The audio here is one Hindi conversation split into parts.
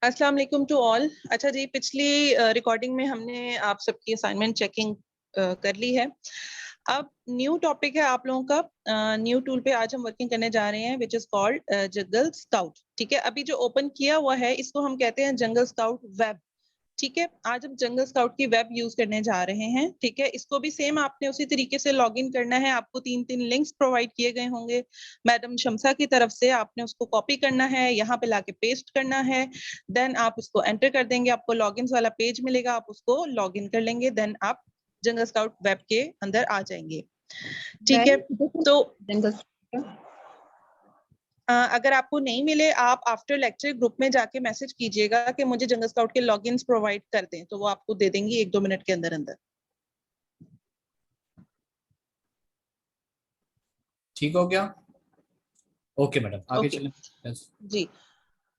अस्सलाम वालेकुम टू ऑल। अच्छा जी, पिछली रिकॉर्डिंग में हमने आप सबकी असाइनमेंट चेकिंग कर ली है। अब न्यू टॉपिक है आप लोगों का। न्यू टूल पे आज हम वर्किंग करने जा रहे हैं which is called jungle scout. ठीक है, अभी जो ओपन किया हुआ है इसको हम कहते हैं जंगल स्काउट वेब। ठीक है, आज हम जंगल स्काउट की वेब यूज करने जा रहे हैं। ठीक है, इसको भी सेम आपने उसी तरीके से लॉग इन करना है। आपको 3 लिंक्स प्रोवाइड किए गए होंगे मैडम शमसा की तरफ से। आपने उसको कॉपी करना है, यहाँ पे लाके पेस्ट करना है, देन आप उसको एंटर कर देंगे, आपको लॉगिन वाला पेज मिलेगा, आप उसको लॉग इन कर लेंगे, देन आप जंगल स्काउट वेब के अंदर आ जाएंगे। ठीक है, तो अगर आपको नहीं मिले आप आफ्टर लेक्चर ग्रुप में जाके मैसेज कीजिएगा कि मुझे जंगल स्काउट के लॉगिन्स प्रोवाइड कर दें, तो वो आपको दे देंगी 1-2 मिनट के अंदर अंदर। ठीक हो गया? ओके मैडम, आगे चलें। जी,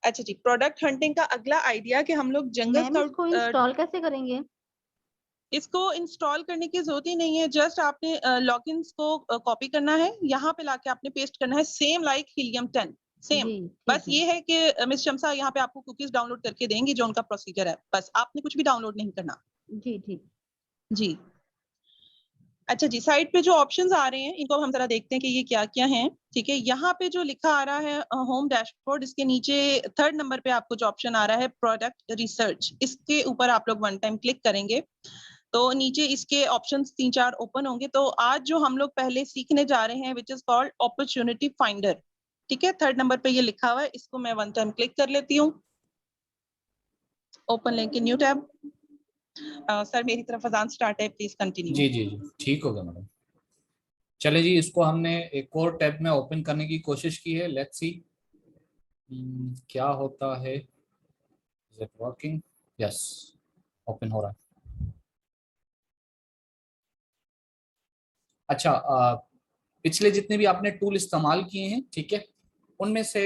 अच्छा जी, प्रोडक्ट हंटिंग का अगला आइडिया कि हम लोग जंगल स्काउट इसको इंस्टॉल कैसे करेंगे? इसको इंस्टॉल करने की जरूरत ही नहीं है, जस्ट आपने लॉगिन्स को कॉपी करना है, यहाँ पे लाके आपने पेस्ट करना है, सेम लाइक हीलियम 10 सेम। बस ये है कि मिस शमसा यहाँ पे आपको कुकीज डाउनलोड करके देंगी जो उनका प्रोसीजर है, बस आपने कुछ भी डाउनलोड नहीं करना। जी ठीक जी। अच्छा जी, साइड पे जो ऑप्शंस आ रहे हैं इनको हम जरा देखते हैं कि ये क्या क्या हैं। ठीक है, यहाँ पे जो लिखा आ रहा है होम डैशबोर्ड, इसके नीचे 3rd नंबर पे आपको जो ऑप्शन आ रहा है प्रोडक्ट रिसर्च, इसके ऊपर आप लोग 1 टाइम क्लिक करेंगे तो नीचे इसके ऑप्शंस 3-4 ओपन होंगे। तो आज जो हम लोग पहले सीखने जा रहे हैं which is called opportunity finder. ठीक है, 3rd नंबर पे ये लिखा हुआ है, इसको मैं 1 टाइम क्लिक कर लेती हूँ। Open link in new tab. Sir मेरी तरफ अजान स्टार्ट है, प्लीज कंटिन्यू। जी जी जी, ठीक हो गया मैडम। चले जी, इसको हमने एक और टैब में ओपन करने की कोशिश की है। लेट्स सी क्या होता है। Is it working? Yes, open हो रहा है। अच्छा, पिछले जितने भी आपने टूल इस्तेमाल किए हैं, ठीक है, उनमें से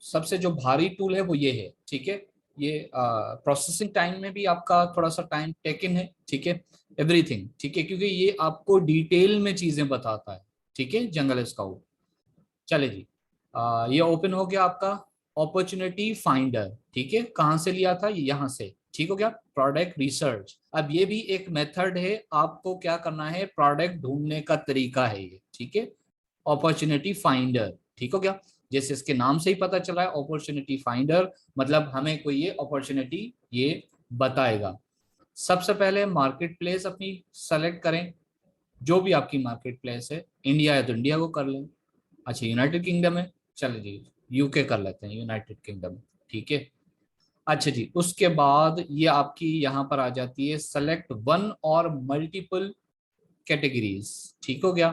सबसे जो भारी टूल है वो ये है। ठीक है, ये प्रोसेसिंग टाइम में भी आपका थोड़ा सा टाइम टेकन है। ठीक है, एवरीथिंग ठीक है, क्योंकि ये आपको डिटेल में चीजें बताता है। ठीक है, जंगल स्काउट। चले जी, ये ओपन हो गया आपका अपॉर्चुनिटी फाइंडर। ठीक है, कहाँ से लिया था? यहाँ से। ठीक हो गया, प्रोडक्ट रिसर्च। अब ये भी एक मेथड है, आपको क्या करना है, प्रोडक्ट ढूंढने का तरीका है ये। ठीक है, अपॉर्चुनिटी फाइंडर। ठीक हो गया, जैसे इसके नाम से ही पता चला है अपॉर्चुनिटी फाइंडर, मतलब हमें कोई ये अपॉर्चुनिटी ये बताएगा। सबसे पहले मार्केट प्लेस अपनी सेलेक्ट करें, जो भी आपकी मार्केट प्लेस है। इंडिया है तो इंडिया को कर लें। अच्छा, यूनाइटेड किंगडम है, चलिए जी यूके कर लेते हैं, यूनाइटेड किंगडम। ठीक है, अच्छा जी, उसके बाद ये आपकी यहाँ पर आ जाती है सेलेक्ट 1 और मल्टीपल कैटेगरीज। ठीक हो गया।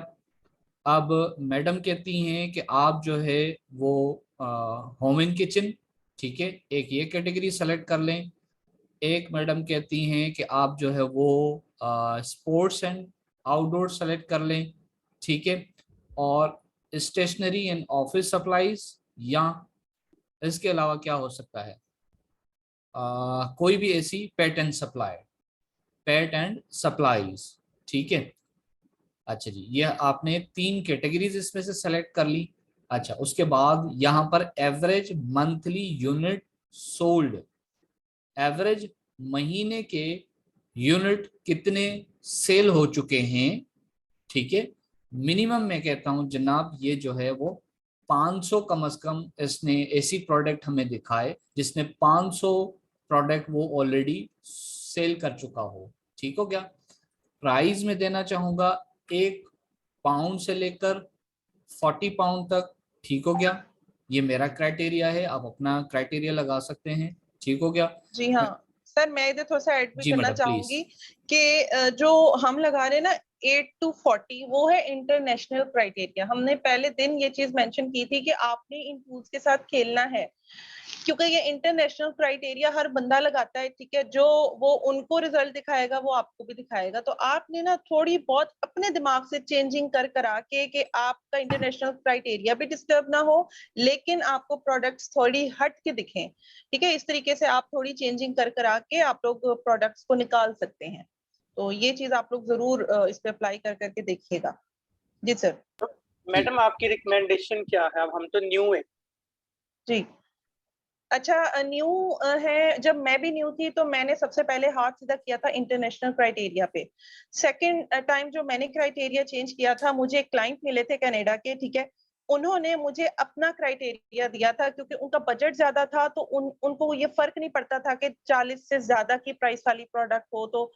अब मैडम कहती हैं कि आप जो है वो होम एंड किचन, ठीक है, एक ये कैटेगरी सेलेक्ट कर लें। एक मैडम कहती हैं कि आप जो है वो स्पोर्ट्स एंड आउटडोर सेलेक्ट कर लें। ठीक है, और स्टेशनरी एंड ऑफिस सप्लाईज, या इसके अलावा क्या हो सकता है, कोई भी ऐसी pet and supply, pet and supplies. ठीक है, अच्छा जी, ये आपने 3 कैटेगरीज इसमें से सेलेक्ट कर ली। अच्छा, उसके बाद यहाँ पर average monthly unit sold, average महीने के यूनिट कितने सेल हो चुके हैं। ठीक है, मिनिमम मैं कहता हूं जनाब ये जो है वो 500 कम से कम इसने ऐसी प्रोडक्ट हमें दिखाए जिसने 500 प्रोडक्ट वो ऑलरेडी सेल कर चुका हो। ठीक हो गया। प्राइस में देना चाहूंगा 1 पाउंड से लेकर 40 पाउंड तक। ठीक हो गया, ये मेरा क्राइटेरिया है, आप अपना क्राइटेरिया लगा सकते हैं। ठीक हो गया। जी हाँ सर, मैं इधर थोड़ा सा ऐड भी जी करना मैडम प्लीज। चाहूंगी कि जो हम लगा रहे हैं ना 8 to 40, वो है इंटरनेशनल क्राइटेरिया। हमने पहले दिन ये चीज मेंशन की थी कि आपने इन टूल्स के साथ खेलना है, क्योंकि ये इंटरनेशनल क्राइटेरिया हर बंदा लगाता है। ठीक है, जो वो उनको रिजल्ट दिखाएगा वो आपको भी दिखाएगा, तो आपने ना थोड़ी बहुत अपने दिमाग से चेंजिंग कर करा के कि आपका इंटरनेशनल क्राइटेरिया भी डिस्टर्ब ना हो, लेकिन आपको प्रोडक्ट्स थोड़ी हट के दिखें। ठीक है, इस तरीके से आप थोड़ी चेंजिंग कर करा के आप लोग प्रोडक्ट्स को निकाल सकते हैं। तो ये चीज आप लोग जरूर इस पे अप्लाई कर करके देखिएगा। जी सर। मैडम आपकी रिकमेंडेशन क्या है? अब हम तो न्यू है। जी अच्छा, न्यू है। जब मैं भी न्यू थी तो मैंने सबसे पहले हाथ सीधा किया था इंटरनेशनल क्राइटेरिया पे। सेकंड टाइम जो मैंने क्राइटेरिया चेंज किया था, मुझे एक क्लाइंट मिले थे कनाडा के, ठीक है। उन्होंने मुझे अपना क्राइटेरिया दिया था क्योंकि उनका बजट ज्यादा था, तो उनको ये फर्क नहीं पड़ता था कि 40 से ज्यादा की प्राइस वाली प्रोडक्ट हो तो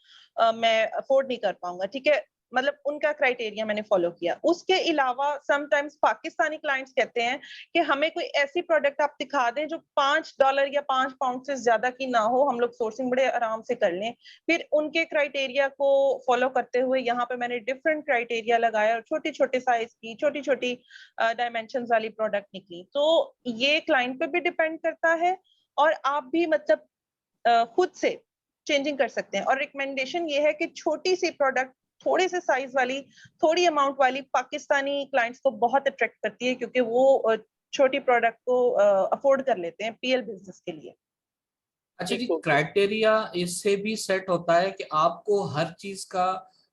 मैं अफोर्ड नहीं कर पाऊंगा, ठीक है। मतलब उनका क्राइटेरिया मैंने फॉलो किया। उसके अलावा समटाइम्स पाकिस्तानी क्लाइंट्स कहते हैं कि हमें कोई ऐसी प्रोडक्ट आप दिखा दें जो $5 या £5 से ज्यादा की ना हो, हम लोग सोर्सिंग बड़े आराम से कर लें। फिर उनके क्राइटेरिया को फॉलो करते हुए यहाँ पे मैंने डिफरेंट क्राइटेरिया लगाया और छोटी छोटे साइज की, छोटी छोटी डायमेंशन वाली प्रोडक्ट निकली। तो ये क्लाइंट पे भी डिपेंड करता है, और आप भी मतलब खुद से चेंजिंग कर सकते हैं। और रिकमेंडेशन ये है कि छोटी सी प्रोडक्ट, थोड़े से साइज वाली, थोड़ी अमाउंट वाली पाकिस्तानी क्लाइंट्स को बहुत अट्रैक्ट करती है, क्योंकि वो छोटी प्रोडक्ट को अफोर्ड कर लेते हैं पीएल बिजनेस के लिए। अच्छा जी, क्राइटेरिया इससे भी सेट होता है कि आपको हर चीज का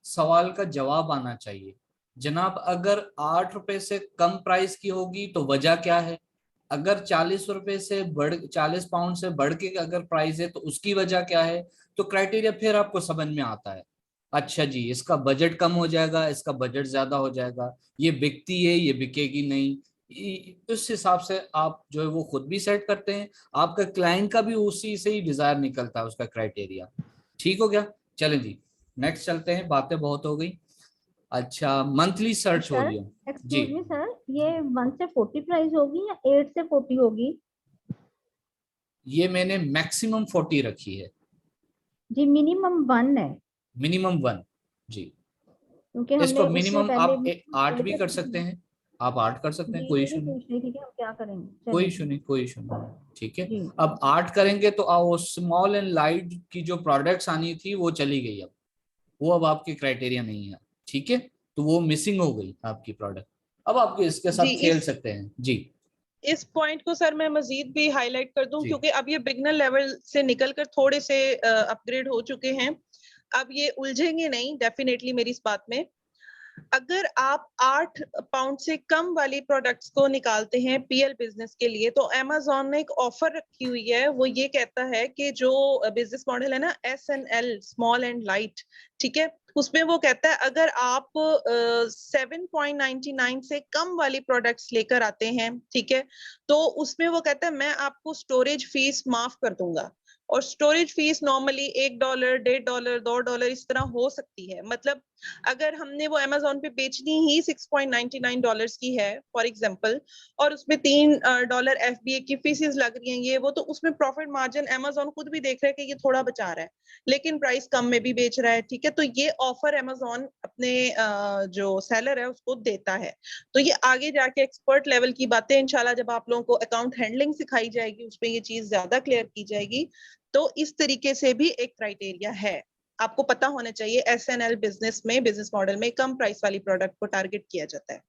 सवाल का जवाब आना चाहिए। जनाब, अगर 8 रुपए से कम प्राइस की होगी तो वजह क्या है? अगर 40 रुपए से 40 पाउंड से बढ़ के अगर प्राइस है तो उसकी वजह क्या है? तो क्राइटेरिया फिर आपको समझ में आता है। अच्छा जी, इसका बजट कम हो जाएगा, इसका बजट ज्यादा हो जाएगा, ये बिकती है, ये बिकेगी नहीं। उस हिसाब से आप जो है वो खुद भी सेट करते हैं, आपका क्लाइंट का भी उसी से ही डिजायर निकलता है, उसका क्राइटेरिया। ठीक हो गया? चलें जी, नेक्स्ट चलते हैं, बातें बहुत हो गई। अच्छा, मंथली सर्च सर, वॉल्यूम। जी, एक्सक्यूज मी सर, ये 1 से 40 प्राइस होगी या 8 से 40 होगी? ये मैंने मैक्सिमम 40 रखी है। जी, मिनिमम 1 है। मिनिमम 1। जी, क्योंकि इसको हमने उससे मिनिमम पहले आप 8 भी कर सकते हैं। आप 8 कर सकते हैं, जी कोई यही इशू नहीं। पूछ रही थी कि हम क्या करेंगे। कोई चलें। इशू नहीं, कोई इशू नहीं। ठीक है। जी। अब 8 करेंगे तो वो स्मॉल एंड लाइट की जो प्रोडक्ट्स आनी थी वो चली गई। अब वो अब आपके क्राइटेरिया नहीं है। ठीक है, तो वो मिसिंग हो गई आपकी प्रोडक्ट। अब आप इसके जी, साथ खेल सकते हैं। जी इस पॉइंट को सर मैं मजीद भी हाईलाइट कर दूं, जी क्योंकि अब ये बिगनर लेवल से निकलकर थोड़े से अपग्रेड हो चुके हैं। अब ये उलझेंगे नहीं डेफिनेटली मेरी इस बात में। अगर आप 8 पाउंड से कम वाली प्रोडक्ट्स को निकालते हैं पीएल बिजनेस के लिए, तो अमेजोन ने एक ऑफर रखी हुई है। वो ये कहता है कि जो बिजनेस मॉडल है ना, SNL, स्मॉल एंड लाइट, ठीक है, उसमें वो कहता है अगर आप 7.99 से कम वाली प्रोडक्ट्स लेकर आते हैं, ठीक है, तो उसमें वो कहता है मैं आपको स्टोरेज फीस माफ कर दूंगा। और स्टोरेज फीस नॉर्मली $1, $1.5, $2 इस तरह हो सकती है। मतलब अगर हमने वो अमेजोन पे बेचनी ही $6.99 की है फॉर एग्जांपल, और उसमें $3 FBA की फीसेस लग रही हैं, ये वो, तो उसमें प्रॉफिट मार्जिन अमेजोन खुद भी देख रहा है कि ये थोड़ा बचा रहा है, लेकिन प्राइस कम में भी बेच रहा है, ठीक है। तो ये ऑफर अमेजोन अपने जो सेलर है उसको देता है। तो ये आगे जाके एक्सपर्ट लेवल की बातें इंशाल्लाह जब आप लोगों को अकाउंट हैंडलिंग सिखाई जाएगी, उसमें ये चीज ज्यादा क्लियर की जाएगी। तो इस तरीके से भी एक क्राइटेरिया है, आपको पता होना चाहिए। SNL बिजनेस में, बिजनेस मॉडल में कम प्राइस वाली प्रोडक्ट को टारगेट किया जाता है।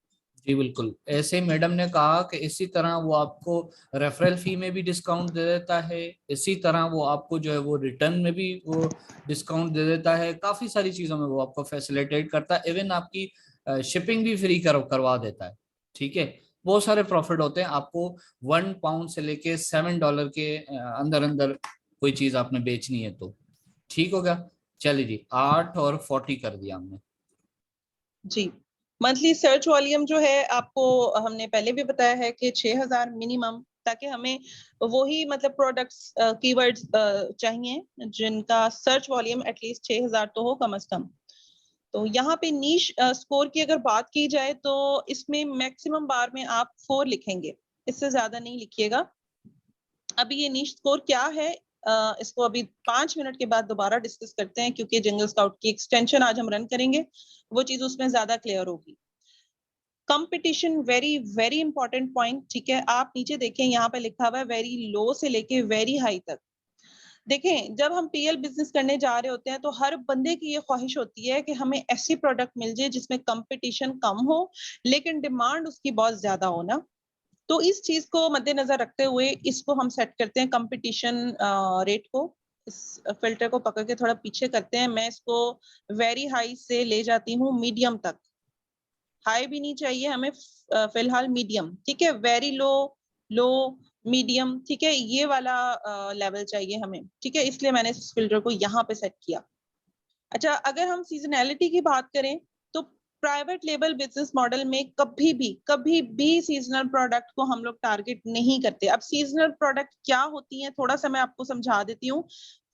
जी बिल्कुल। ऐसे ही मैडम ने कहा कि इसी तरह वो आपको रेफरल फी में भी डिस्काउंट दे देता है, इसी तरह वो आपको जो है वो रिटर्न में भी वो डिस्काउंट दे देता है, काफी सारी चीजों में वो आपको फैसिलिटेट करता है, इवन आपकी शिपिंग भी फ्री करवा देता है। ठीक है, बहुत सारे प्रॉफिट होते हैं आपको। 1 पाउंड से लेके $7 के अंदर अंदर कोई चीज आपने बेचनी है तो। ठीक होगा? चलिए जी, 8 और 40 कर दिया हमने। जी, मंथली सर्च वॉल्यूम जो है आपको हमने पहले भी बताया है कि 6000 मिनिमम, ताकि हमें वही मतलब प्रोडक्ट्स कीवर्ड्स चाहिए जिनका सर्च वॉल्यूम एटलीस्ट 6000 तो हो कम से कम। तो यहाँ पे नीश स्कोर की अगर बात की जाए तो इसमें मैक्सिमम बार में आप 4 लिखेंगे, इससे ज्यादा नहीं लिखिएगा। अभी ये नीश स्कोर क्या है, इसको अभी 5 मिनट के बाद दोबारा डिस्कस करते हैं, क्योंकि जंगल स्काउट की एक्सटेंशन आज हम रन करेंगे, वो चीज उसमें ज्यादा क्लियर होगी। Competition very very important point, ठीक है। आप नीचे देखें, यहाँ पे लिखा हुआ है वेरी लो से लेके वेरी हाई तक। देखें, जब हम पीएल बिजनेस करने जा रहे होते हैं तो हर बंदे की ये ख्वाहिश होती है कि हमें ऐसी प्रोडक्ट मिल जाए जिसमें कंपटीशन कम हो, लेकिन डिमांड उसकी बहुत ज्यादा हो ना। तो इस चीज को मद्देनजर रखते हुए इसको हम सेट करते हैं कंपटीशन रेट को। इस फिल्टर को पकड़ के थोड़ा पीछे करते हैं, मैं इसको वेरी हाई से ले जाती हूँ मीडियम तक। हाई भी नहीं चाहिए हमें, फिलहाल मीडियम, ठीक है। वेरी लो, लो, मीडियम, ठीक है, ये वाला लेवल चाहिए हमें, ठीक है, इसलिए मैंने इस फिल्टर को यहाँ पे सेट किया। अच्छा, अगर हम सीजनैलिटी की बात करें तो प्राइवेट लेबल बिजनेस मॉडल में कभी भी सीजनल प्रोडक्ट को हम लोग टारगेट नहीं करते। अब सीजनल प्रोडक्ट क्या होती हैं थोड़ा सा मैं आपको समझा देती हूँ।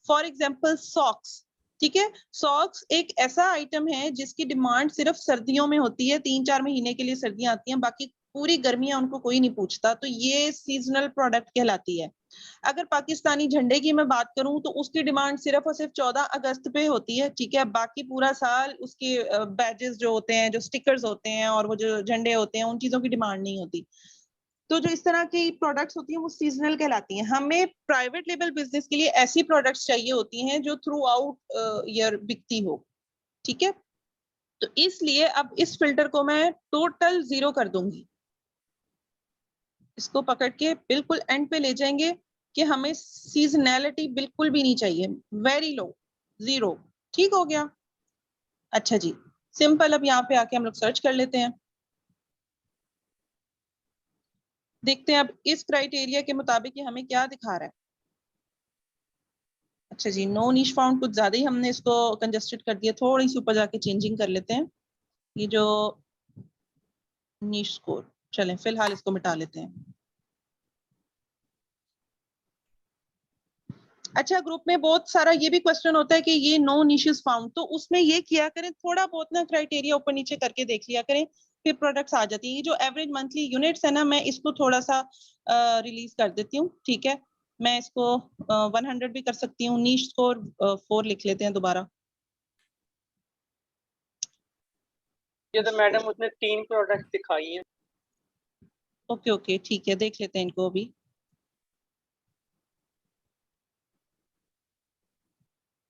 फॉर एग्जाम्पल सॉक्स, ठीक है, सॉक्स एक ऐसा आइटम है जिसकी डिमांड सिर्फ सर्दियों में होती है, 3-4 महीने के लिए सर्दियां आती हैं, बाकी पूरी गर्मियां उनको कोई नहीं पूछता, तो ये सीजनल प्रोडक्ट कहलाती है। अगर पाकिस्तानी झंडे की मैं बात करूं तो उसकी डिमांड सिर्फ और सिर्फ 14 अगस्त पे होती है, ठीक है, बाकी पूरा साल उसके बैजेस जो होते हैं, जो स्टिकर्स होते हैं और वो जो झंडे होते हैं, उन चीजों की डिमांड नहीं होती। तो जो इस तरह की प्रोडक्ट्स होती हैं वो सीजनल कहलाती हैं। हमें प्राइवेट लेबल बिजनेस के लिए ऐसी प्रोडक्ट्स चाहिए होती हैं जो थ्रू आउट ईयर बिकती हो, ठीक है। तो इसलिए अब इस फिल्टर को मैं टोटल 0 कर दूंगी, इसको पकड़ के बिल्कुल एंड पे ले जाएंगे कि हमें सीजनैलिटी बिल्कुल भी नहीं चाहिए, वेरी लो, 0, ठीक हो गया। अच्छा जी, सिंपल। अब यहाँ पे आके हम लोग सर्च कर लेते हैं, देखते हैं अब इस क्राइटेरिया के मुताबिक ये हमें क्या दिखा रहा है। अच्छा जी, नो नीश फाउंड, कुछ ज्यादा ही हमने इसको कंजस्टेड कर दिया, थोड़ी सी ऊपर जाके चेंजिंग कर लेते हैं। ये जो नीश स्कोर, चलें फिलहाल इसको मिटा लेते हैं। अच्छा, ग्रुप में बहुत सारा ये भी क्वेश्चन होता है कि ये नो निशेस फाउंड, तो उसमें ये किया करें, थोड़ा बहुत ना क्राइटेरिया ऊपर नीचे करके देख लिया करें, फिर प्रोडक्ट्स आ जाती है। ये जो एवरेज मंथली यूनिट्स है ना, मैं इसको थोड़ा सा रिलीज कर देती हूँ, ठीक है, मैं इसको 100 भी कर सकती हूँ। नीश स्कोर 4 लिख लेते हैं दोबारा। ये तो मैडम उसने 3 प्रोडक्ट दिखाई हैं। ओके ओके, ठीक है, देख लेते हैं इनको अभी।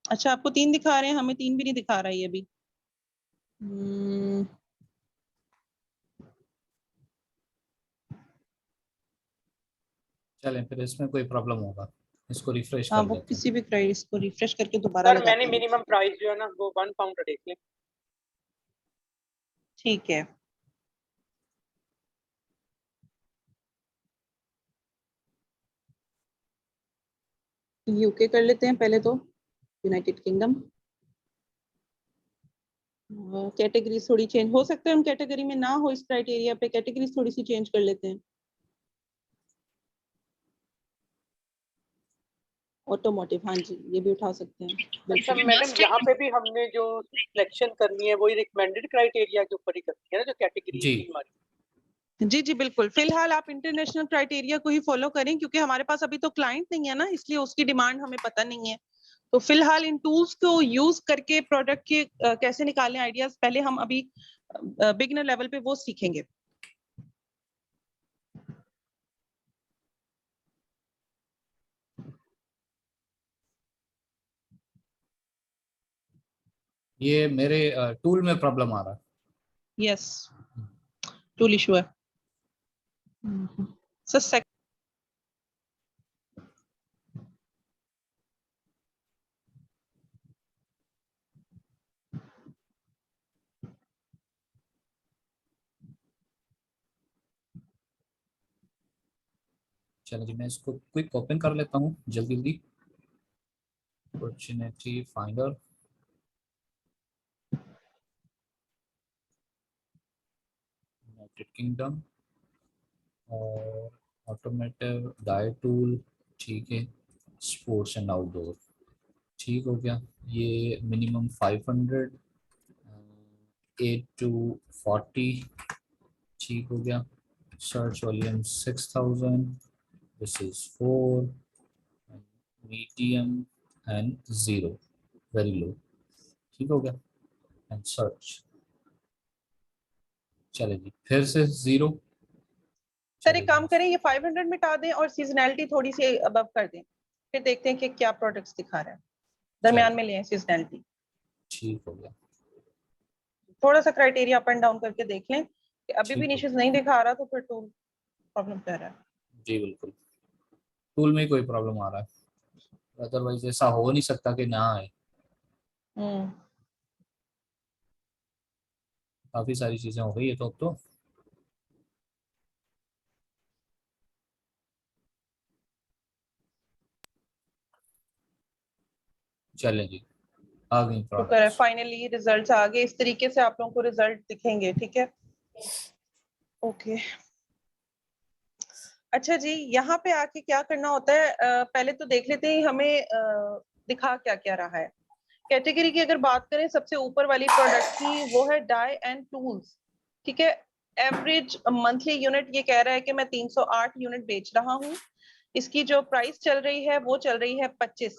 अच्छा, आपको 3 दिखा रहे हैं, हमें 3 भी नहीं दिखा रहा है ये अभी। चलें, फिर इसमें कोई प्रॉब्लम होगा, इसको रिफ्रेश हाँ, कर वो देते हैं। किसी भी क्राइटेरिया इसको रिफ्रेश करके दोबारा सर मैंने लगाते हैं। मिनिमम प्राइस जो है ना वो 1 पाउंड देख लें। ठीक है, यूके कर लेते हैं पहले तो, यूनाइटेड किंगडम। कैटेगरी थोड़ी चेंज हो सकता है, उन कैटेगरी में ना हो, इस क्राइटेरिया पे कैटेगरी थोड़ी सी चेंज कर लेते हैं। ऑटोमोटिव, हाँ जी, ये भी उठा सकते हैं। अच्छा मैडम, यहाँ पे भी हमने जो सिलेक्शन करनी है वही रिकमेंडेड क्राइटेरिया के ऊपर ही करनी है ना, जो कैटेगरी जी है हमारी। जी जी बिल्कुल, फिलहाल आप इंटरनेशनल क्राइटेरिया को ही फॉलो करें, क्योंकि हमारे पास अभी तो क्लाइंट नहीं है ना, इसलिए उसकी डिमांड हमें पता नहीं है। तो फिलहाल इन टूल्स को यूज करके प्रोडक्ट के कैसे निकालें आइडियाज, पहले हम अभी बिगिनर लेवल पे वो सीखेंगे। ये मेरे टूल में प्रॉब्लम आ रहा है। यस, टूल इशू है। सर चलो जी, मैं इसको क्विक ओपन कर लेता हूँ जल्दी जल्दी। अपॉर्चुनिटी फाइंडर, यूनाइटेड किंगडम और ऑटोमेटिव डाई टूल, ठीक है, स्पोर्ट्स एंड आउटडोर, ठीक हो गया। ये मिनिमम 500, 8 to 40, ठीक हो गया। Search volume 6000, this is 4, medium and 0, very low, ठीक हो गया। एंड सर्च, चलेगी फिर से 0। सर एक काम करें, ये 500 मिटा दें और सीजनैलिटी थोड़ी सी अबव कर दें, फिर देखते हैं कि क्या प्रोडक्ट्स दिखा रहा है, दरमियान में ले सीजनैलिटी। ठीक हो गया, थोड़ा सा क्राइटेरिया अप एंड डाउन करके देख लें कि अभी भी ठीक हो निशेस नहीं दिखा रहा तो फिर टूल प्रॉब्लम कर रहा है। जी बिल्कुल, टूल में कोई प्रॉब्लम आ रहा है, अदरवाइज ऐसा हो नहीं सकता कि ना आए। हम्म, काफी सारी चीजें हो गई है तो अब तो। चलें जी, आ गई शुक्र है प्रोडक्ट्स। फाइनली रिजल्ट्स आ गए। इस तरीके से आप लोगों को रिजल्ट दिखेंगे, ठीक है। ओके अच्छा जी, यहाँ पे आके क्या करना होता है, पहले तो देख लेते हैं हमें दिखा क्या क्या रहा है। कैटेगरी की अगर बात करें सबसे ऊपर वाली प्रोडक्ट की, वो है डाई एंड टूल्स, ठीक है। एवरेज मंथली यूनिट ये कह रहा है कि मैं 308 यूनिट बेच रहा हूँ। इसकी जो प्राइस चल रही है वो चल रही है 25,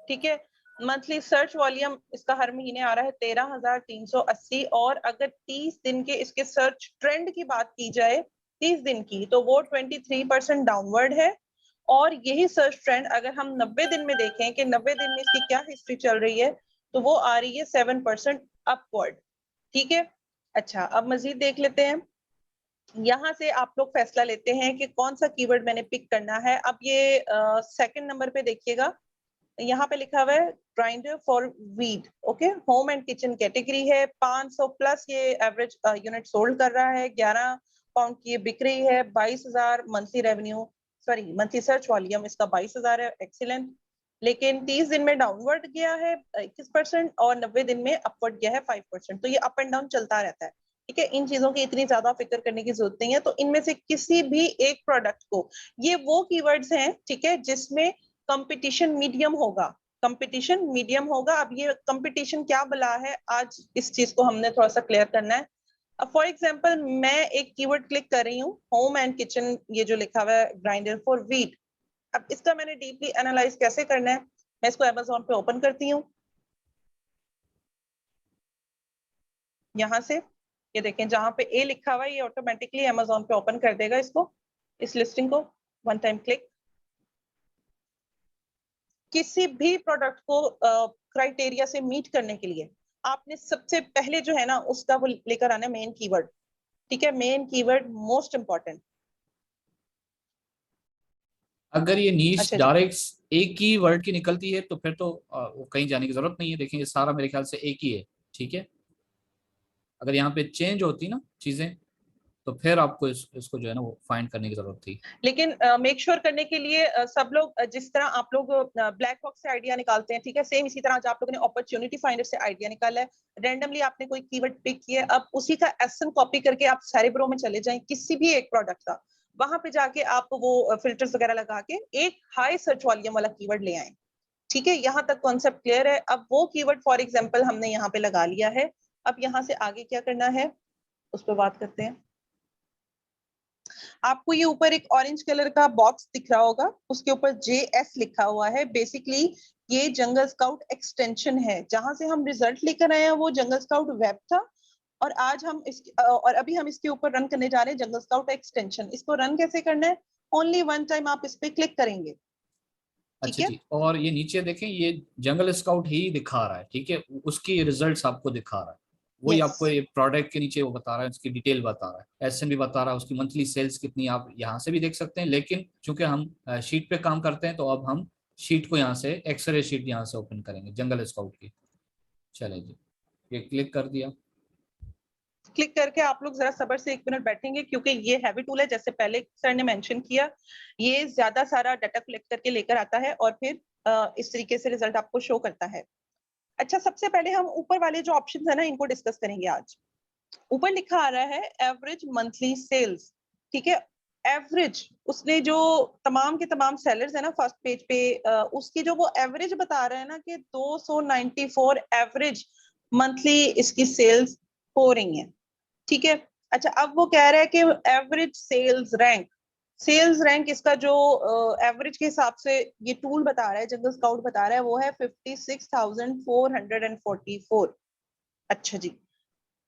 ठीक है। मंथली सर्च वॉल्यूम इसका हर महीने आ रहा है 13,380, और अगर 30 दिन के इसके सर्च ट्रेंड की बात की जाए 30 दिन की, तो वो 23% डाउनवर्ड है। और यही सर्च ट्रेंड अगर हम 90 दिन में देखें कि 90 दिन में इसकी क्या हिस्ट्री चल रही है, तो वो आ रही है 7% अपवर्ड, ठीक है। अच्छा, अब मजीद देख लेते हैं। यहाँ से आप लोग फैसला लेते हैं कि कौन सा कीवर्ड मैंने पिक करना है। अब ये सेकंड नंबर पे देखिएगा, यहाँ पे लिखा हुआ है grinder for wheat, okay. Home and kitchen category है, 500 प्लस ये एवरेज यूनिट सोल्ड कर रहा है, 11 पाउंड की ये बिक रही है, 22,000 monthly revenue, sorry monthly search volume इसका 22,000 है, एक्सीलेंट। लेकिन 30 दिन में डाउनवर्ड गया है 21% और 90 दिन में अपवर्ड गया है 5%। तो ये अप एंड डाउन चलता रहता है, ठीक है। इन चीजों की इतनी ज्यादा फिक्र करने की जरूरत नहीं है। तो इनमें से किसी भी एक प्रोडक्ट को, ये वो कीवर्ड्स हैं, ठीक है, जिसमें कंपटीशन मीडियम होगा, कंपटीशन मीडियम होगा। अब ये कंपटीशन क्या बला है, आज इस चीज को हमने थोड़ा सा क्लियर करना है। अब फॉर एग्जांपल मैं एक कीवर्ड क्लिक कर रही हूँ, होम एंड किचन, ये जो लिखा हुआ है ग्राइंडर फॉर व्हीट। अब इसका मैंने डीपली एनालाइज कैसे करना है, मैं इसको अमेज़न पे ओपन करती हूँ। यहाँ से ये देखें, जहां पे ए लिखा हुआ है ये ऑटोमेटिकली अमेज़न पे ओपन कर देगा इसको, इस लिस्टिंग को। One time click. किसी भी प्रोडक्ट को क्राइटेरिया से मीट करने के लिए आपने सबसे पहले जो है ना उसका वो लेकर आना है मेन कीवर्ड, ठीक है। Main keyword most important. अगर ये नीच अच्छा जी, डायरेक्ट एक ही वर्ड की निकलती है तो फिर तो वो कहीं जाने की जरूरत नहीं है। देखें ये सारा मेरे ख्याल से एक ही है, ठीक है। अगर यहाँ पे चेंज होती ना चीजें तो फिर आपको इसको जो है ना वो फाइंड करने की जरूरत थी। लेकिन मेक श्योर करने के लिए सब लोग जिस तरह आप लोग ब्लैक बॉक्स से आइडिया निकालते हैं, ठीक है, सेम इसी तरह आज आप लोगों ने अपॉर्चुनिटी फाइंडर से आइडिया निकाला है, रैंडमली आपने कोई कीवर्ड पिक किया है, अब उसी का एसन कॉपी करके आप सेरेब्रो में चले जाएं किसी भी एक प्रोडक्ट का, वहां पे जाके आप वो फिल्टर्स वगैरह लगा के एक हाई सर्च वॉल्यूम वाला कीवर्ड ले आए, ठीक है। यहाँ तक कॉन्सेप्ट क्लियर है। अब वो कीवर्ड फॉर एग्जाम्पल हमने यहाँ पे लगा लिया है, अब यहाँ से आगे क्या करना है उस पर बात करते हैं। आपको ये ऊपर एक ऑरेंज कलर का बॉक्स दिख रहा होगा, उसके ऊपर JS लिखा हुआ है। बेसिकली ये जंगल स्काउट एक्सटेंशन है, जहां से हम रिजल्ट लेकर आए हैं वो जंगल स्काउट वेब था, और आज हम और अभी हम इसके ऊपर रन करने जा रहे हैं जंगल स्काउट एक्सटेंशन। इसको रन कैसे करना है, ओनली वन टाइम आप इस पे क्लिक करेंगे, ठीक अच्छा है। जी, और ये नीचे देखें ये जंगल स्काउट ही दिखा रहा है, ठीक है। उसकी रिजल्ट्स आपको दिखा रहा है, वही यस, आपको ये प्रोडक्ट के नीचे वो बता रहा है, उसकी डिटेल बता रहा है, एसएन भी बता रहा है, उसकी मंथली सेल्स कितनी आप यहाँ से भी देख सकते हैं। लेकिन चूंकि हम शीट पे काम करते हैं तो अब हम शीट को यहाँ से एक्सरे शीट यहाँ से ओपन करेंगे जंगल स्काउट की। चले जी, ये क्लिक कर दिया। क्लिक करके आप लोग जरा सब्र से 1 मिनट बैठेंगे, क्योंकि ये हैवी टूल है, जैसे पहले सर ने मेंशन किया, ये ज्यादा सारा डाटा कलेक्ट करके लेकर आता है और फिर इस तरीके से रिजल्ट आपको शो करता है। अच्छा, सबसे पहले हम ऊपर वाले जो ऑप्शन है ना इनको डिस्कस करेंगे आज। ऊपर लिखा आ रहा है एवरेज मंथली सेल्स, ठीक है। एवरेज उसने जो तमाम के तमाम सेलर्स है ना फर्स्ट पेज पे, उसकी जो वो एवरेज बता रहा है ना कि 294 एवरेज मंथली इसकी सेल्स हो रही हैं, ठीक है। अच्छा, अब वो कह रहा है कि एवरेज सेल्स रैंक इसका जो एवरेज के हिसाब से ये टूल बता रहा है, जंगल स्काउट बता रहा है, वो है 56,444। अच्छा जी,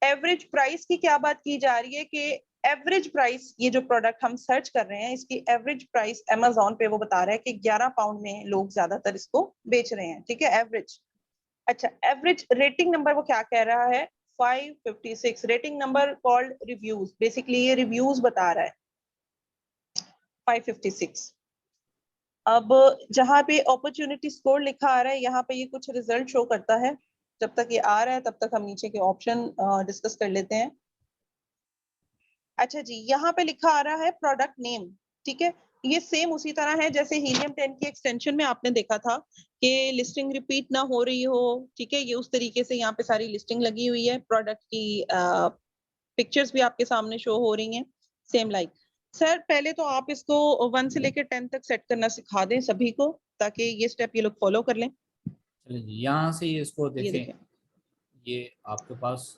एवरेज प्राइस की क्या बात की जा रही है कि एवरेज प्राइस, ये जो प्रोडक्ट हम सर्च कर रहे हैं इसकी एवरेज प्राइस अमेज़न पे वो बता रहा है कि 11 पाउंड में लोग ज्यादातर इसको बेच रहे हैं, ठीक है, एवरेज। अच्छा, एवरेज रेटिंग नंबर वो क्या कह रहा है, 556 rating number called reviews, basically ये रिव्यूज बता रहा है 556। अब जहां पे अपॉर्चुनिटी स्कोर लिखा आ रहा है यहाँ पे ये कुछ रिजल्ट शो करता है। जब तक ये आ रहा है तब तक हम नीचे के ऑप्शन डिस्कस कर लेते हैं। अच्छा जी, यहाँ पे लिखा आ रहा है प्रोडक्ट नेम, ठीक है। ये सेम उसी तरह है जैसे हीलियम 10 की एक्सटेंशन में आपने देखा था कि लिस्टिंग रिपीट ना हो रही हो, ठीक है, ये उस तरीके से यहाँ पे सारी लिस्टिंग लगी हुई है, प्रोडक्ट की पिक्चर्स भी आपके सामने शो हो रही हैं, सेम लाइक। सर पहले तो आप इसको 1 से लेकर 10 तक सेट करना सिखा दें सभी को, ताकि ये स्टेप ये लोग फॉलो कर लें। चलिए जी, यहाँ से ये इसको ये देखें, देखें, ये आपके पास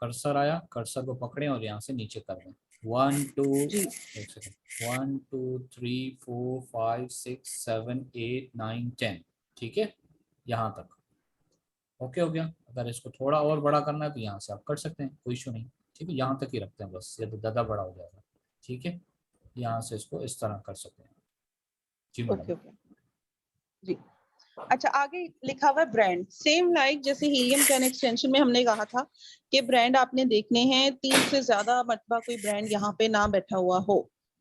कर्सर आया, कर्सर को पकड़ें और यहाँ से नीचे कर दें। 1 2 जी 1 2 3 4 5 6 7 8 9 10, ठीक है, यहाँ तक ओके हो गया। अगर इसको थोड़ा और बड़ा करना है तो यहाँ से आप कर सकते हैं, कोई इशू नहीं, ठीक है, यहाँ तक ही रखते हैं बस, ये तो ज़्यादा बड़ा हो जाएगा, ठीक है, यहाँ से इसको इस तरह कर सकते हैं जी मैडम। ओके ओके जी। अच्छा, आगे लिखा हुआ है ब्रांड, सेम लाइक जैसे हीलियम 10 एक्सटेंशन में हमने कहा था कि ब्रांड आपने देखने हैं, 3 से ज्यादा मरतबा कोई ब्रांड यहाँ पे ना बैठा हुआ हो,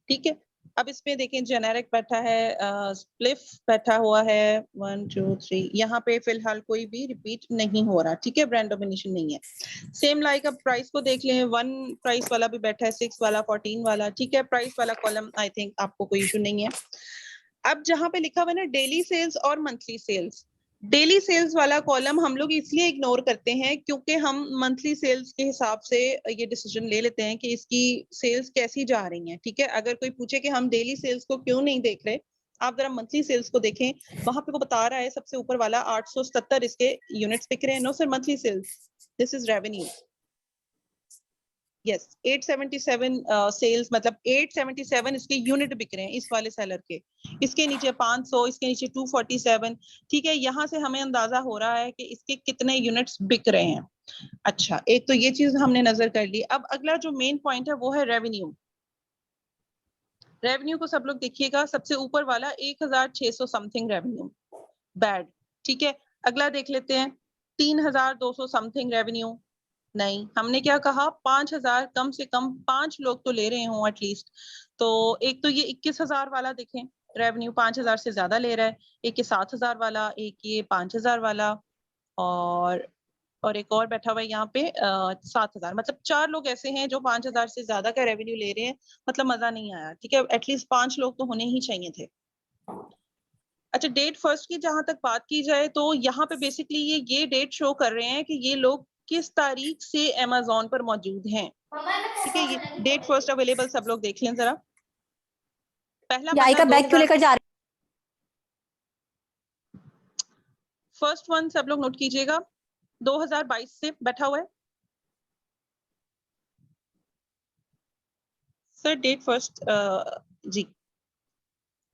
ठीक है। अब इसमें देखें जेनेरिक बैठा है, स्प्लिफ बैठा हुआ है, 1 2 3, यहाँ पे फिलहाल कोई भी रिपीट नहीं हो रहा, ठीक है, ब्रांड डोमिनेशन नहीं है। सेम लाइक अब प्राइस को देख लें, 1 प्राइस वाला भी बैठा है, 6 वाला, 14 वाला, ठीक है, प्राइस वाला कॉलम आई थिंक आपको कोई इशू नहीं है। अब जहां पे लिखा हुआ है ना डेली सेल्स और मंथली सेल्स, डेली सेल्स वाला कॉलम हम लोग इसलिए इग्नोर करते हैं क्योंकि हम मंथली सेल्स के हिसाब से ये डिसीजन ले लेते हैं कि इसकी सेल्स कैसी जा रही हैं, ठीक है। अगर कोई पूछे कि हम डेली सेल्स को क्यों नहीं देख रहे, आप जरा मंथली सेल्स को देखें, वहां पे वो बता रहा है सबसे ऊपर वाला 877 इसके यूनिट्स बिक रहे हैं। No sir, monthly sales, this is revenue. Yes, 877 sales मतलब 877 इसके यूनिट बिक रहे हैं इस वाले सेलर के, इसके नीचे 500, इसके नीचे 247, ठीक है, यहाँ से हमें अंदाजा हो रहा है कि इसके कितने यूनिट्स बिक रहे हैं। अच्छा, एक तो ये चीज हमने नजर कर ली। अब अगला जो मेन पॉइंट है वो है रेवेन्यू। रेवेन्यू को सब लोग देखिएगा, सबसे ऊपर वाला 1600 समथिंग रेवेन्यू, बैड, ठीक है। अगला देख लेते हैं, 3200 समथिंग रेवेन्यू, नहीं, हमने क्या कहा, 5000 कम से कम 5 लोग तो ले रहे हों एटलीस्ट। तो एक तो ये 21,000 वाला देखें, रेवेन्यू 5000 से ज्यादा ले रहा है, एक ये 7000 वाला, एक ये 5000 वाला, और एक और बैठा हुआ है यहाँ पे 7000, मतलब 4 लोग ऐसे हैं जो 5000 से ज्यादा का रेवेन्यू ले रहे हैं। मतलब मजा नहीं आया, ठीक है, एटलीस्ट 5 लोग तो होने ही चाहिए थे। अच्छा, डेट फर्स्ट की जहां तक बात की जाए तो यहाँ पे बेसिकली ये डेट शो कर रहे हैं कि ये लोग किस तारीख से अमेज़न पर मौजूद हैं, ठीक है। ये डेट फर्स्ट अवेलेबल सब लोग देख लें जरा। पहला का बैग क्यों लेकर जा रहे? फर्स्ट वन सब लोग नोट कीजिएगा, 2022 से बैठा हुआ है सर, डेट फर्स्ट जी,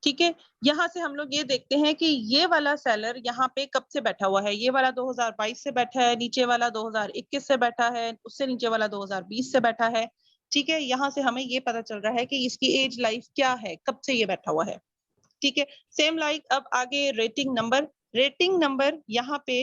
ठीक है। यहाँ से हम लोग ये देखते हैं कि ये वाला सेलर यहाँ पे कब से बैठा हुआ है, ये वाला 2022 से बैठा है, नीचे वाला 2021 से बैठा है, उससे नीचे वाला 2020 से बैठा है, ठीक है। यहाँ से हमें ये पता चल रहा है कि इसकी एज लाइफ क्या है, कब से ये बैठा हुआ है, ठीक है। सेम लाइक अब आगे रेटिंग नंबर, रेटिंग नंबर यहाँ पे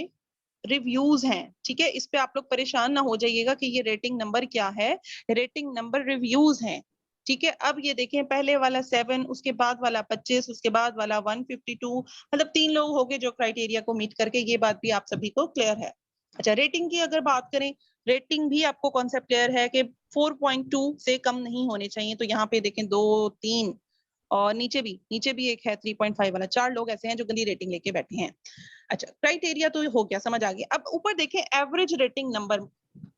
रिव्यूज हैं, ठीक है, इस पे आप लोग परेशान ना हो जाइएगा कि ये रेटिंग नंबर क्या है, रेटिंग नंबर रिव्यूज हैं, ठीक है। अब ये देखें, पहले वाला 7, उसके बाद वाला 25, उसके बाद वाला 152, मतलब 3 लोग हो गए जो क्राइटेरिया को मीट करके, ये बात भी आप सभी को क्लियर है। अच्छा, रेटिंग की अगर बात करें, रेटिंग भी आपको कॉन्सेप्ट क्लियर है कि 4.2 से कम नहीं होने चाहिए। तो यहाँ पे देखें 2 3 और नीचे भी एक है 3.5 वाला, 4 लोग ऐसे हैं जो गंदी रेटिंग लेके बैठे हैं। अच्छा, क्राइटेरिया तो हो गया, समझ आ गया। अब ऊपर देखें एवरेज रेटिंग नंबर।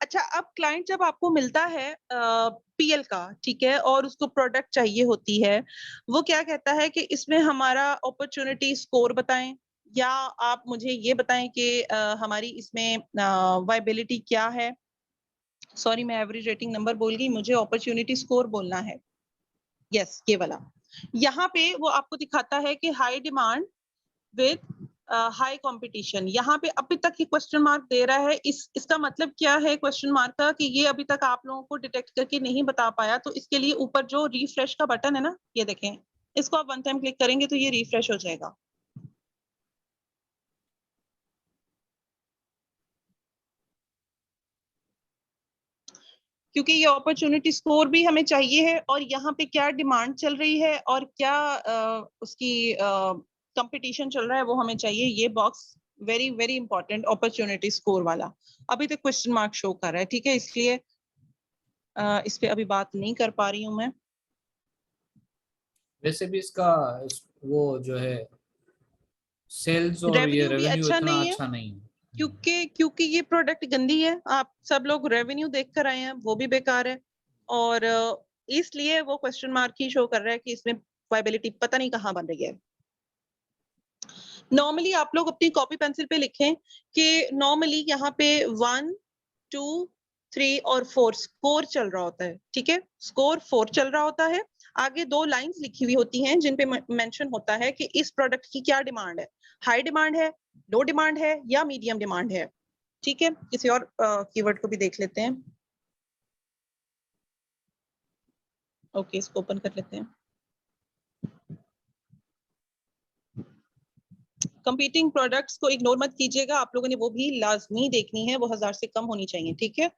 अच्छा, अब क्लाइंट जब आपको मिलता है पीएल का, ठीक है, और उसको प्रोडक्ट चाहिए होती है, वो क्या कहता है कि इसमें हमारा अपॉर्चुनिटी स्कोर बताएं, या आप मुझे ये बताएं कि हमारी इसमें वायबिलिटी क्या है। सॉरी, मैं एवरेज रेटिंग नंबर बोल गई, मुझे अपॉर्चुनिटी स्कोर बोलना है। यस, ये वाला यहाँ पे वो आपको दिखाता है कि high demand with high competition. यहाँ पे अभी तक ये क्वेश्चन मार्क दे रहा है, इसका मतलब क्या है क्वेश्चन मार्क का, कि ये अभी तक आप लोगों को डिटेक्ट करके नहीं बता पाया। तो इसके लिए ऊपर जो रिफ्रेश का बटन है ना, ये देखें, इसको आप 1 टाइम क्लिक करेंगे तो ये रिफ्रेश हो जाएगा। क्योंकि ये अपॉर्चुनिटी स्कोर भी हमें चाहिए है, और यहाँ पे क्या डिमांड चल रही है और क्या उसकी कंपटीशन चल रहा है वो हमें चाहिए। ये box very very important, opportunity score वाला अभी तक क्वेश्चन मार्क शो कर रहा है, ठीक है, इसलिए इस पे अभी बात नहीं कर पा रही हूँ मैं। वैसे भी इसका वो जो है सेल्स और ये रेवेन्यू भी रेवेन्यू अच्छा इतना नहीं है, अच्छा नहीं है। क्योंकि ये प्रोडक्ट गंदी है। आप सब लोग रेवेन्यू देख कर आए हैं, वो भी बेकार है, और इसलिए वो क्वेश्चन मार्क ही शो कर रहा है कि इसमें वायबिलिटी पता नहीं कहाँ बन रही है। नॉर्मली आप लोग अपनी कॉपी पेंसिल पे लिखें कि नॉर्मली यहाँ पे 1, 2, 3 और 4 स्कोर चल रहा होता है, ठीक है, स्कोर 4 चल रहा होता है। आगे 2 लाइंस लिखी हुई होती हैं जिन पे मेंशन होता है कि इस प्रोडक्ट की क्या डिमांड है, हाई डिमांड है, लो डिमांड है या मीडियम डिमांड है। ठीक है, किसी और कीवर्ड को भी देख लेते हैं। ओके, इसको ओपन कर लेते हैं। कंपीटिंग प्रोडक्ट्स को इग्नोर मत कीजिएगा, आप लोगों ने वो भी लाजमी देखनी है, वो 1000 से कम होनी चाहिए, ठीक है।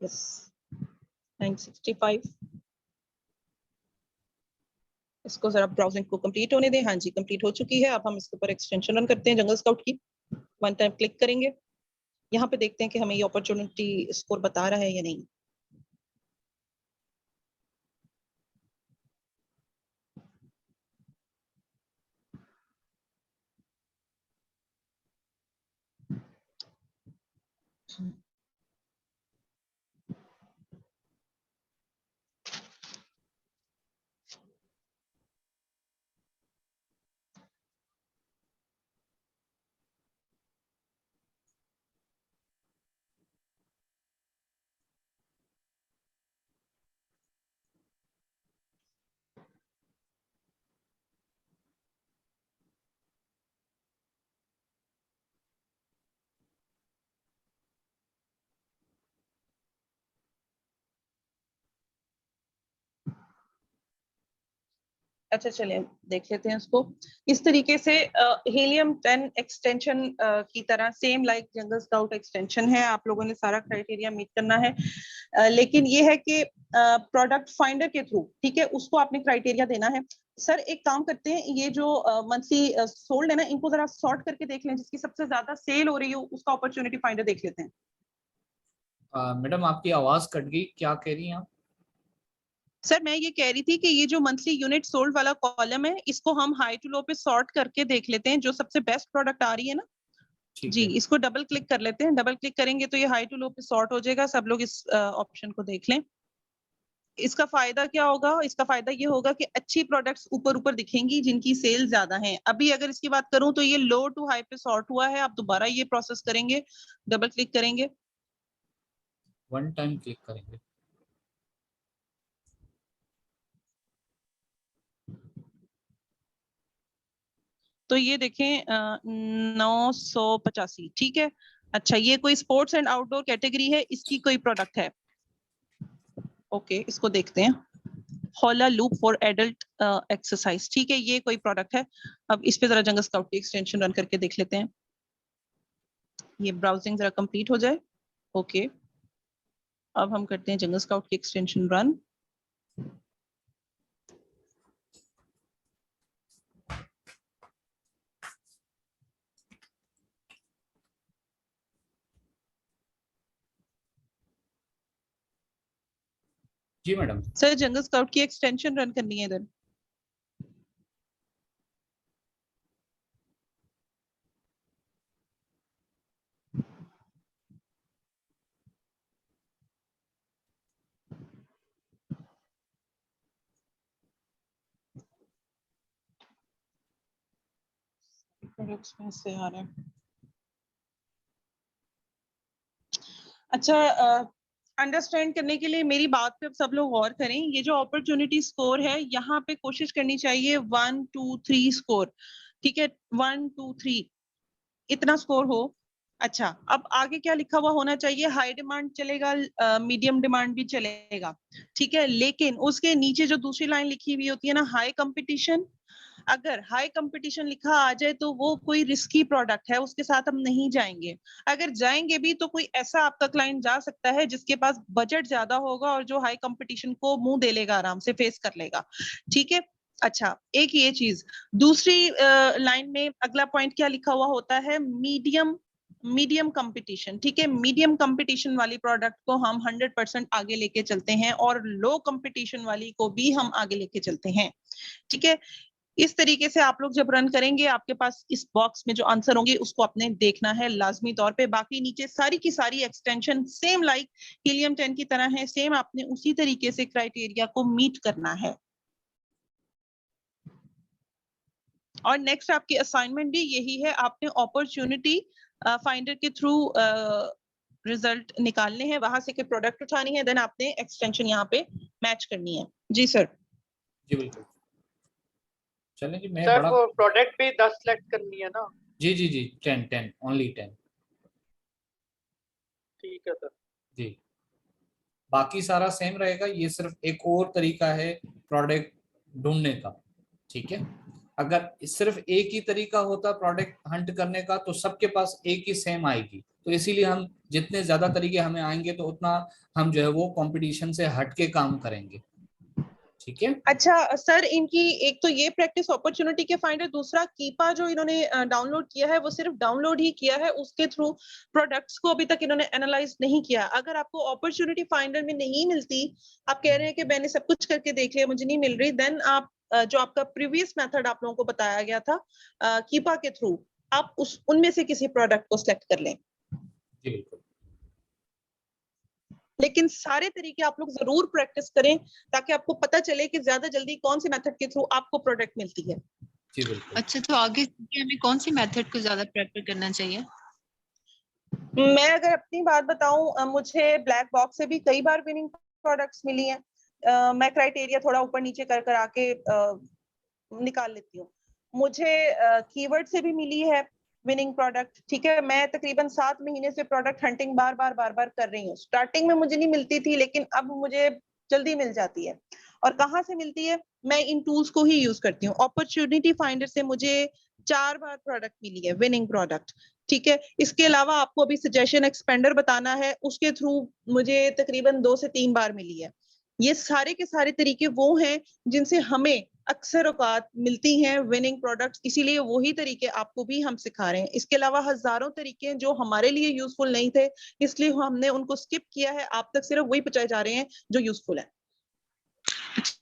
यस, 965। इसको जरा ब्राउजिंग को कंप्लीट होने दें। हाँ जी, कंप्लीट हो चुकी है। अब हम इसके ऊपर एक्सटेंशन रन करते हैं जंगल स्काउट की। 1 टाइम क्लिक करेंगे, यहाँ पे देखते हैं कि हमें ये अपॉर्चुनिटी स्कोर बता रहा है या नहीं। अच्छा, चलिए देख लेते हैं इसको। इस तरीके से हीलियम 10 एक्सटेंशन की तरह सेम लाइक जंगल स्काउट एक्सटेंशन है। आप लोगों ने सारा क्राइटेरिया मीट करना है, लेकिन ये है कि प्रोडक्ट फाइंडर के थ्रू, ठीक है, उसको आपने क्राइटेरिया देना है। सर एक काम करते हैं, ये जो मंथली सोल्ड है ना, इनको जरा सॉर्ट करके देख लें, जिसकी सबसे ज्यादा सेल हो रही हो उसका अपॉर्चुनिटी फाइंडर देख लेते हैं। मैडम आपकी आवाज कट गई, क्या कह रही हैं आप? सर मैं ये कह रही थी कि ये जो मंथली यूनिट सोल्ड वाला कॉलम है, इसको हम हाई टू लो पे सॉर्ट करके देख लेते हैं, जो सबसे बेस्ट प्रोडक्ट आ रही है ना ठीक जी, है। इसको डबल क्लिक कर लेते हैं। डबल क्लिक करेंगे तो ये हाई टू लो पे सॉर्ट हो जाएगा। सब लोग इस ऑप्शन को देख लें। इसका फायदा क्या होगा? इसका फायदा ये होगा कि अच्छी प्रोडक्ट्स ऊपर ऊपर दिखेंगी जिनकी सेल ज्यादा है। अभी अगर इसकी बात करूं तो ये लो टू हाई पे सॉर्ट हुआ है। आप दोबारा ये प्रोसेस करेंगे, डबल क्लिक करेंगे, 1 टाइम क्लिक करेंगे। तो ये देखें 985, ठीक है। अच्छा, ये कोई स्पोर्ट्स एंड आउटडोर कैटेगरी है, इसकी कोई प्रोडक्ट है। ओके, इसको देखते हैं। हॉला लूप फॉर एडल्ट एक्सरसाइज, ठीक है, ये कोई प्रोडक्ट है। अब इस पे जरा जंगल स्काउट की एक्सटेंशन रन करके देख लेते हैं। ये ब्राउजिंग जरा कंप्लीट हो जाए। ओके, अब हम करते हैं जंगल स्काउट की एक्सटेंशन रन। जी मैडम। सर जंगल स्काउट की एक्सटेंशन रन करनी है इधर। प्रोडक्ट्स में से आ रहा है। अच्छा, अंडरस्टैंड करने के लिए मेरी बात पे अब सब लोग गौर करें। ये जो अपॉर्चुनिटी स्कोर है, यहाँ पे कोशिश करनी चाहिए 1, 2, 3 स्कोर, ठीक है, 1, 2, 3 इतना स्कोर हो। अच्छा, अब आगे क्या लिखा हुआ होना चाहिए? हाई डिमांड चलेगा, मीडियम डिमांड भी चलेगा, ठीक है, लेकिन उसके नीचे जो दूसरी लाइन लिखी हुई होती है ना, हाई कंपटीशन, अगर हाई कंपटीशन लिखा आ जाए तो वो कोई रिस्की प्रोडक्ट है, उसके साथ हम नहीं जाएंगे। अगर जाएंगे भी तो कोई ऐसा आपका क्लाइंट जा सकता है जिसके पास बजट ज्यादा होगा और जो हाई कंपटीशन को मुंह दे लेगा, आराम से फेस कर लेगा, ठीक है। अच्छा, एक ये चीज। दूसरी लाइन में अगला पॉइंट क्या लिखा हुआ होता है? मीडियम मीडियम कंपटीशन, ठीक है, मीडियम कंपटीशन वाली प्रोडक्ट को हम 100% आगे लेके चलते हैं और लो कंपटीशन वाली को भी हम आगे लेके चलते हैं, ठीक है। इस तरीके से आप लोग जब रन करेंगे, आपके पास इस बॉक्स में जो आंसर होंगे उसको आपने देखना है लाजमी तौर पे। बाकी नीचे सारी की सारी एक्सटेंशन सेम लाइक हीलियम 10 की तरह है, सेम आपने उसी तरीके से क्राइटेरिया को मीट करना है। और नेक्स्ट आपकी असाइनमेंट भी यही है, आपने अपॉर्चुनिटी फाइंडर के थ्रू रिजल्ट निकालने हैं, वहां से कोई प्रोडक्ट उठानी है, देन आपने एक्सटेंशन यहाँ पे मैच करनी है। जी सर। जी बिल्कुल। चलें जी, मैं सर बड़ा वो प्रोडक्ट भी 10 सेलेक्ट करनी है ना? जी जी जी 10 ओनली 10। ठीक है सर। जी, बाकी सारा सेम रहेगा, ये सिर्फ एक और तरीका है प्रोडक्ट ढूंढने का, ठीक है। अगर सिर्फ एक ही तरीका होता प्रोडक्ट हंट करने का तो सबके पास एक ही सेम आएगी, तो इसीलिए हम जितने ज्यादा तरीके हमें आएंगे तो उतना हम जो है वो कंपटीशन से हट के काम करेंगे, ठीक है। अच्छा सर, इनकी एक तो ये प्रैक्टिस अपॉर्चुनिटी के फाइंडर, दूसरा कीपा जो इन्होंने डाउनलोड किया है वो सिर्फ डाउनलोड ही किया है, उसके थ्रू प्रोडक्ट्स को अभी तक इन्होंने एनालाइज नहीं किया। अगर आपको अपॉर्चुनिटी फाइंडर में नहीं मिलती, आप कह रहे हैं कि मैंने सब कुछ करके देख लिया मुझे नहीं मिल रही, देन आप जो आपका प्रीवियस मेथड आप लोगों को बताया गया था कीपा के थ्रू, आप उनमें से किसी प्रोडक्ट को सिलेक्ट कर लें। जी बिल्कुल। लेकिन सारे तरीके आप लोग जरूर प्रैक्टिस करें ताकि आपको पता चले कि ज्यादा जल्दी कौन सी मेथड के थ्रू आपको प्रोडक्ट मिलती है। जी बिल्कुल। अच्छा, तो आगे हमें कौन सी मेथड को ज्यादा प्रेफर करना चाहिए? मैं अगर अपनी बात बताऊं, मुझे ब्लैक बॉक्स से भी कई बार विनिंग प्रोडक्ट्स मिली हैं। मैं क्राइटेरिया थोड़ा ऊपर नीचे कर आके निकाल लेती हूँ। मुझे कीवर्ड से भी मिली है विनिंग प्रोडक्ट, ठीक है। मैं तकरीबन 7 महीने से प्रोडक्ट हंटिंग बार बार कर रही हूँ। स्टार्टिंग में मुझे नहीं मिलती थी, लेकिन अब मुझे जल्दी मिल जाती है। और कहाँ से मिलती है? मैं इन टूल्स को ही यूज करती हूँ। अपॉर्चुनिटी फाइंडर से मुझे 4 बार प्रोडक्ट मिली है, विनिंग प्रोडक्ट, ठीक है। इसके अलावा आपको अभी सजेशन एक्सपेंडर बताना है, उसके थ्रू मुझे तकरीबन 2 से 3 बार मिली है। ये सारे के सारे तरीके वो हैं जिनसे हमें अक्सर औकात मिलती हैं विनिंग प्रोडक्ट्स, इसीलिए वही तरीके आपको भी हम सिखा रहे हैं। इसके अलावा हजारों तरीके हैं जो हमारे लिए यूजफुल नहीं थे, इसलिए हमने उनको स्किप किया है, आप तक सिर्फ वही पहुंचाए जा रहे हैं जो यूजफुल है।